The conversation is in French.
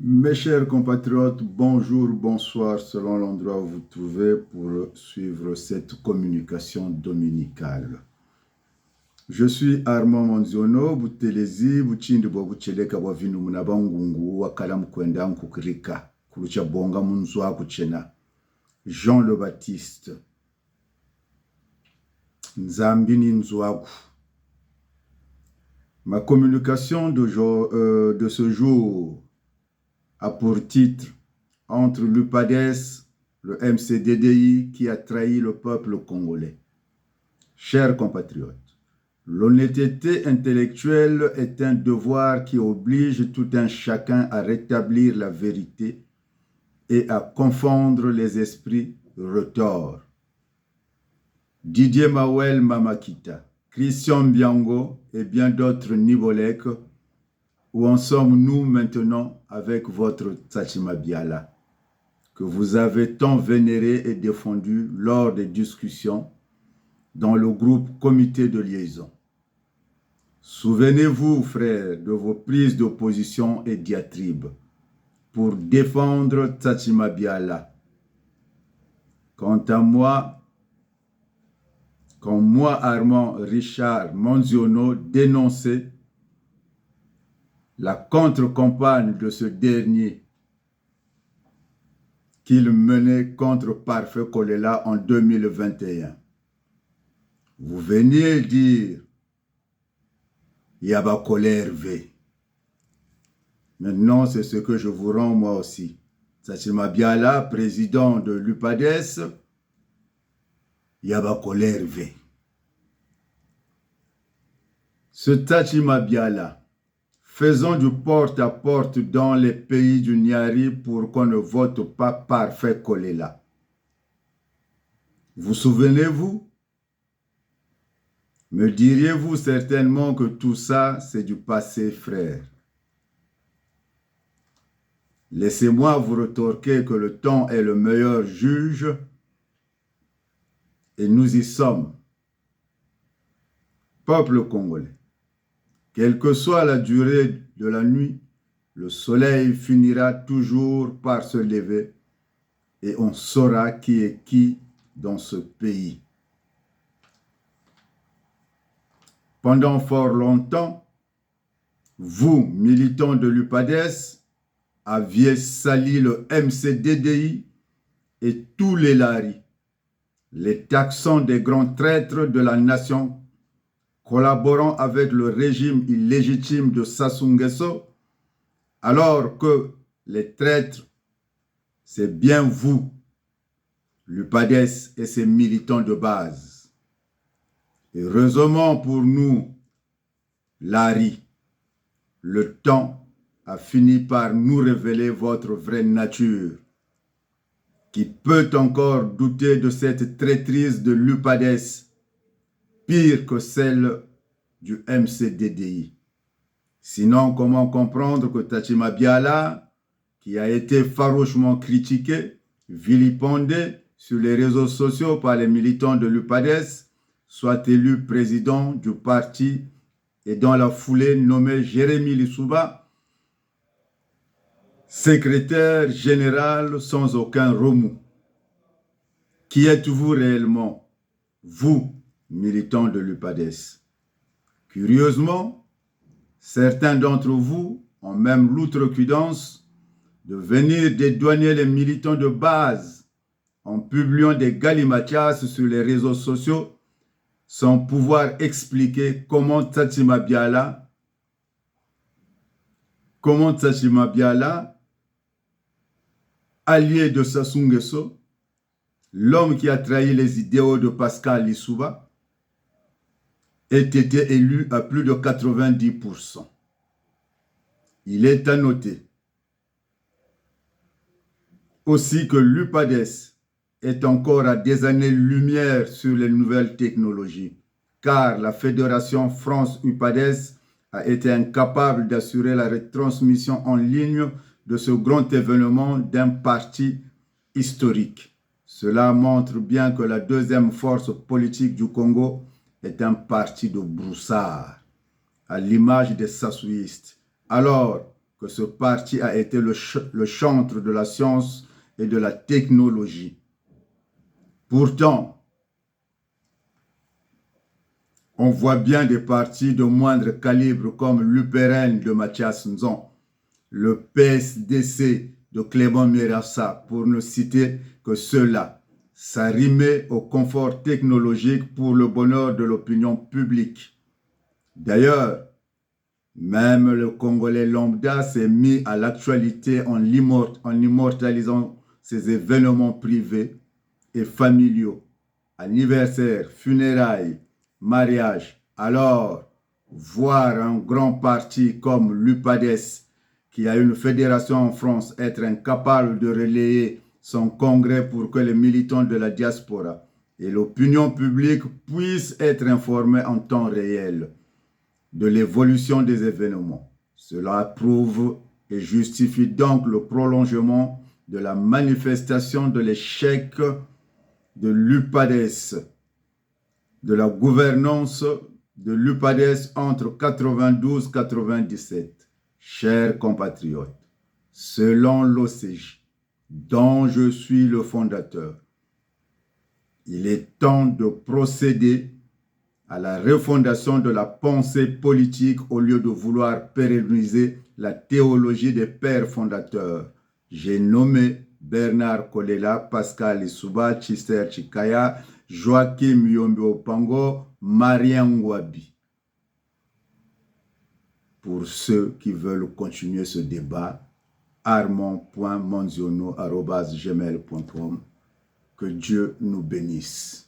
Mes chers compatriotes, bonjour, bonsoir, selon l'endroit où vous vous trouvez pour suivre cette communication dominicale. Je suis Armand Monziono, Butelezi, Buchindi Bobucheleka Wavinu Munabangungu, Wakalam Kwenda Nkukirika, Kulucha Bonga Munzwa Kuchena, Jean le Baptiste, Nzambini Nzwagu. Ma communication de ce jour a pour titre Entre l'UPADES, le MCDDI qui a trahi le peuple congolais. Chers compatriotes, l'honnêteté intellectuelle est un devoir qui oblige tout un chacun à rétablir la vérité et à confondre les esprits retors. Didier Mawel Mamakita, Christian Biango et bien d'autres Nibolek, où en sommes-nous maintenant avec votre Tsatsima Biala, que vous avez tant vénéré et défendu lors des discussions dans le groupe Comité de liaison. Souvenez-vous, frères, de vos prises d'opposition et diatribes pour défendre Tsatsima Biala. Quant à moi, quand moi, Armand Richard Monziono, dénonçais la contre-campagne de ce dernier qu'il menait contre Parfait Kolela en 2021. Vous veniez dire Yaba colère V. Maintenant, c'est ce que je vous rends moi aussi. Tsatsima Biala, président de l'UPADES, Yaba colère V. Ce Tsatsima Biala, faisons du porte-à-porte dans les pays du Niari pour qu'on ne vote pas Parfait Kolela. Vous souvenez-vous? Me diriez-vous certainement que tout ça, c'est du passé, frère? Laissez-moi vous rétorquer que le temps est le meilleur juge et nous y sommes. Peuple congolais, quelle que soit la durée de la nuit, le soleil finira toujours par se lever et on saura qui est qui dans ce pays. Pendant fort longtemps, vous, militants de l'UPADES, aviez sali le MCDDI et tous les laris, les taxant des grands traîtres de la nation, collaborant avec le régime illégitime de Sassou Nguesso, alors que les traîtres, c'est bien vous, l'UPADES et ses militants de base. Heureusement pour nous, Lari, le temps a fini par nous révéler votre vraie nature. Qui peut encore douter de cette traîtrise de l'UPADES, pire que celle du MCDDI? Sinon, comment comprendre que Tsatsima Biala, qui a été farouchement critiqué, vilipendé sur les réseaux sociaux par les militants de l'UPADES, soit élu président du parti et dans la foulée nommé Jérémy Lissouba secrétaire général sans aucun remous? Qui êtes-vous réellement, vous, militants de l'UPADES? Curieusement, certains d'entre vous ont même l'outrecuidance de venir dédouaner les militants de base en publiant des galimatias sur les réseaux sociaux sans pouvoir expliquer comment Tsatsima Biala, allié de Sassou Nguesso, l'homme qui a trahi les idéaux de Pascal Lissouba, ait été élu à plus de 90%. Il est à noter aussi que l'UPADES est encore à des années-lumière sur les nouvelles technologies, car la Fédération France-UPADES a été incapable d'assurer la retransmission en ligne de ce grand événement d'un parti historique. Cela montre bien que la deuxième force politique du Congo est un parti de broussard, à l'image des Sassouistes, alors que ce parti a été le chantre de la science et de la technologie. Pourtant, on voit bien des partis de moindre calibre comme l'UPRN de Mathias Nzon, le PSDC de Clément Mirassa, pour ne citer que ceux-là. Ça rimait au confort technologique pour le bonheur de l'opinion publique. D'ailleurs, même le Congolais lambda s'est mis à l'actualité en immortalisant ses événements privés et familiaux, anniversaires, funérailles, mariages. Alors, voir un grand parti comme l'UPADES, qui a une fédération en France, être incapable de relayer son congrès pour que les militants de la diaspora et l'opinion publique puissent être informés en temps réel de l'évolution des événements. Cela prouve et justifie donc le prolongement de la manifestation de l'échec de l'UPADES, de la gouvernance de l'UPADES entre 92 et 97. Chers compatriotes, selon l'OCJ, dont je suis le fondateur, il est temps de procéder à la refondation de la pensée politique au lieu de vouloir pérenniser la théologie des pères fondateurs. J'ai nommé Bernard Kolela, Pascal Issouba, Chister Chikaya, Joachim Yombe Opango, Marien Ngouabi. Pour ceux qui veulent continuer ce débat, armand.monziono@gmail.com. Que Dieu nous bénisse.